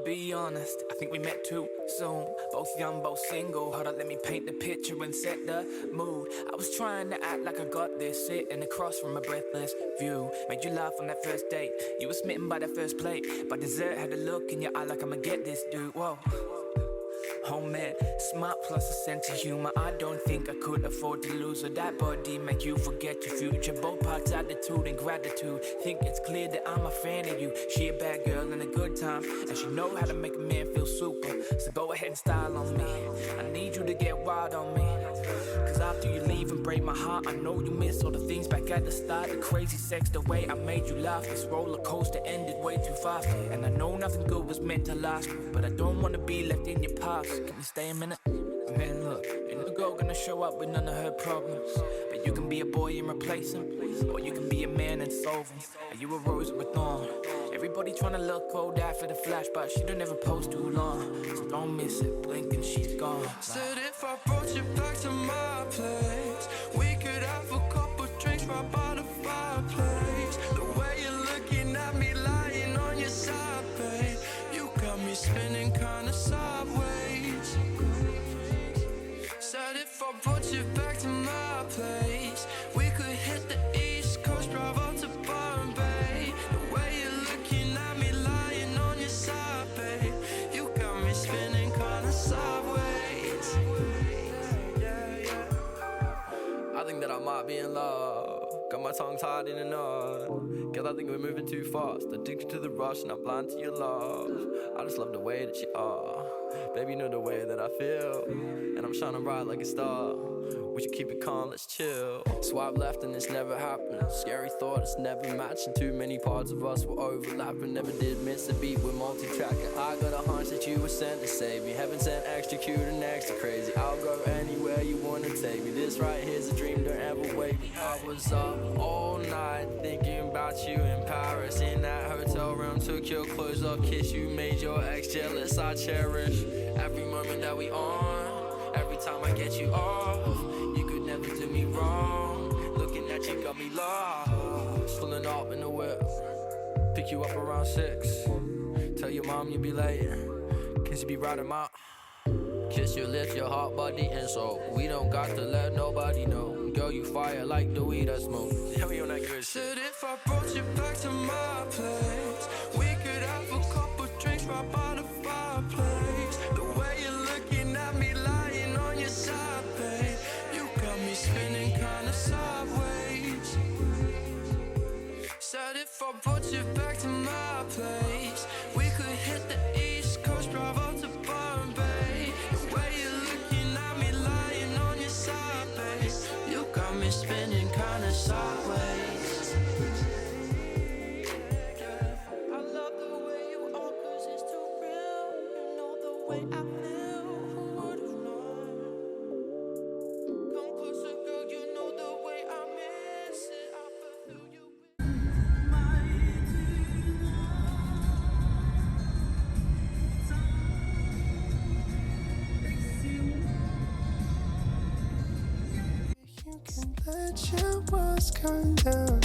be honest, I think we met too soon. Both young, both single. Hold up, let me paint the picture and set the mood. I was trying to act like I got this, sitting across from a breathless view. Made you laugh on that first date. You were smitten by that first plate. By dessert, had a look in your eye like I'ma get this dude. Whoa. Oh man, smart plus a sense of humor. I don't think I could afford to lose her. That body make you forget your future. Both parts attitude and gratitude. Think it's clear that I'm a fan of you. She a bad girl and a good time, and she know how to make a man feel super. So go ahead and style on me. I need you to get wild on me. Cause after you leave and break my heart, I know you miss all the things back at the start. The crazy sex, the way I made you laugh. This roller coaster ended way too fast. And I know nothing good was meant to last, but I don't wanna be left in your past. Can you stay a minute? Man, look, ain't no girl gonna show up with none of her problems. But you can be a boy and replace him, or you can be a man and solve him. Are you a rose with a thorn? Everybody tryna look old after the flash, but she don't ever post too long. So don't miss it, blink and she's gone. Said if I brought you back to my place, we could have a couple drinks right by the fireplace. The way you're looking at me lying on your side, babe, you got me spinning kinda sideways. Said if I brought you back to my place, we could hit the East Coast, drive out to Bombay. The way you're looking at me lying on your side, babe, you got me spinning kinda sideways. I think that I might be in love. Got my tongue tied in a knot. Guess I think we're moving too fast. Addicted to the rush and I'm blind to your love. I just love the way that you are. Baby, you know the way that I feel. And I'm shining bright like a star. Would you keep it calm, let's chill. Swipe left and it's never happened. Scary thought, it's never matching. Too many parts of us were overlapping. Never did miss a beat with multi-tracking. I got a hunch that you were sent to save me. Heaven sent extra cute and extra crazy. I'll go anywhere you wanna take me. This right here's a dream, don't ever wake me. I was up all night thinking about you in Paris. In that hotel room, took your clothes off, kissed you, made your ex jealous. I cherish every moment that we on. Every time I get you off, you could never do me wrong. Looking at you got me lost. Pulling up in the whip, pick you up around 6. Tell your mom you'll be late, cause you be riding my. Kiss your lips, your heart, body, and soul. We don't got to let nobody know. Girl, you fire like the weed I smoke. Tell me on that good shit. Said if I brought you back to my place, we could have a couple drinks right by the fireplace. The way you're looking at me lying on your side, babe, you got me spinning kinda sideways. Said if I brought you back to my place, we could hit the East Coast, drive out to Bombay. The way you're looking at me lying on your side, babe, you got me spinning kinda sideways. I love the way you are, cause it's too real. You know the way I feel, who would've known? Come closer, girl, you know the way I miss it. I fulfill you. You can let your walls come down.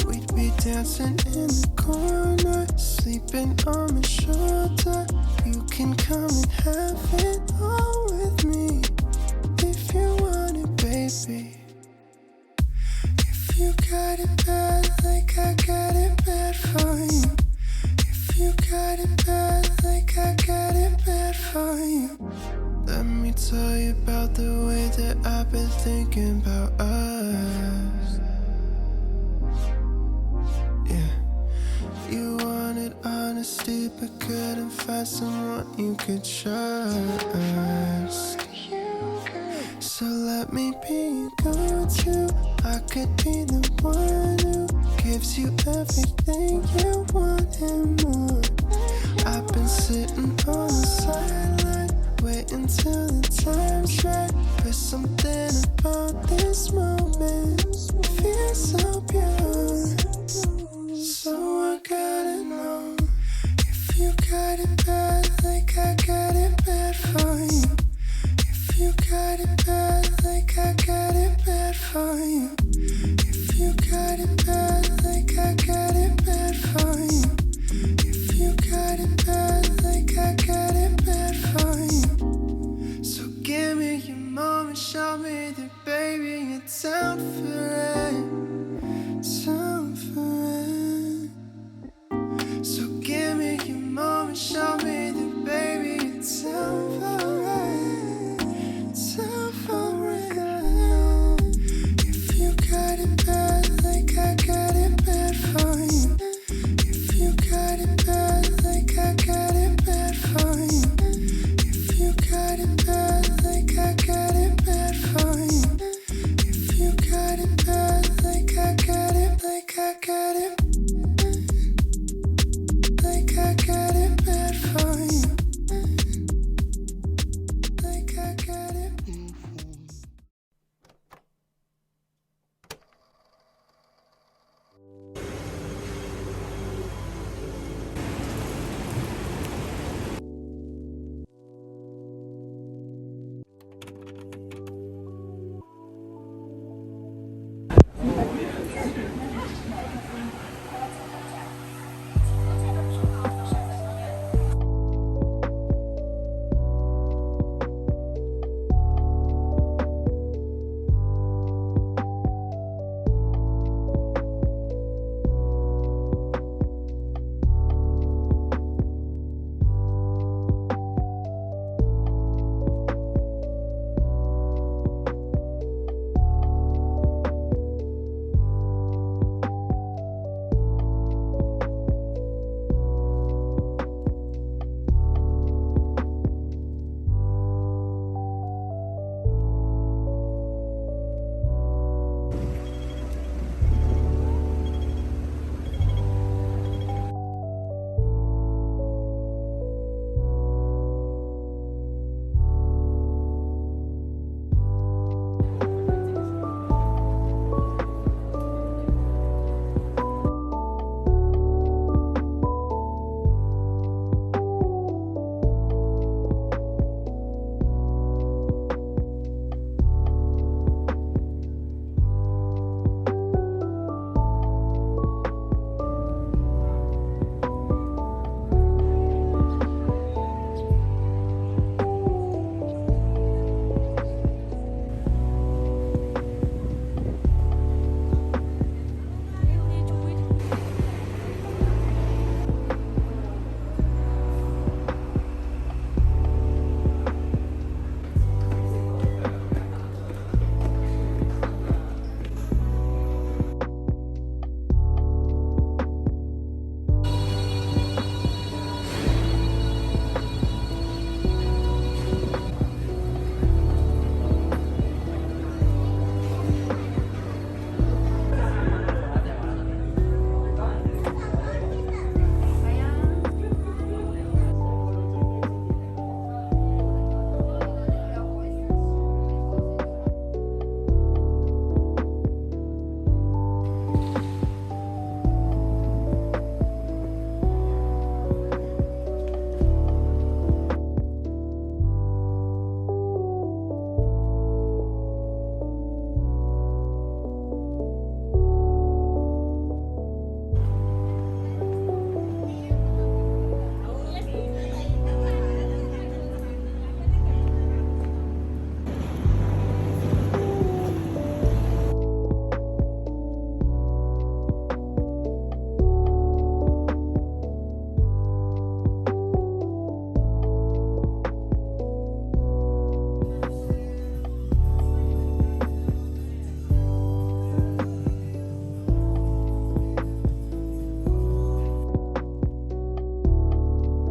We'd be dancing in the corner, sleeping on my shoulder. You can come and have it all with me, if you want it, baby. If you got it bad like I got it bad for you. If you got it bad like I got it bad for you. Let me tell you about the way that I've been thinking about us. Yeah. You wanted honesty but couldn't find someone you could trust. So let me be your go-to. I could be the one who gives you everything you want and more. I've been sitting on the sideline, waiting till the time's right. There's something about this moment, feels so pure. So I gotta know if you got it bad like I got it bad for you. If you got it bad like I got it bad for you. If you got it bad like I got it bad for you. If you got it bad like baby, it's out for it. It's out for it. So give me your moment, show me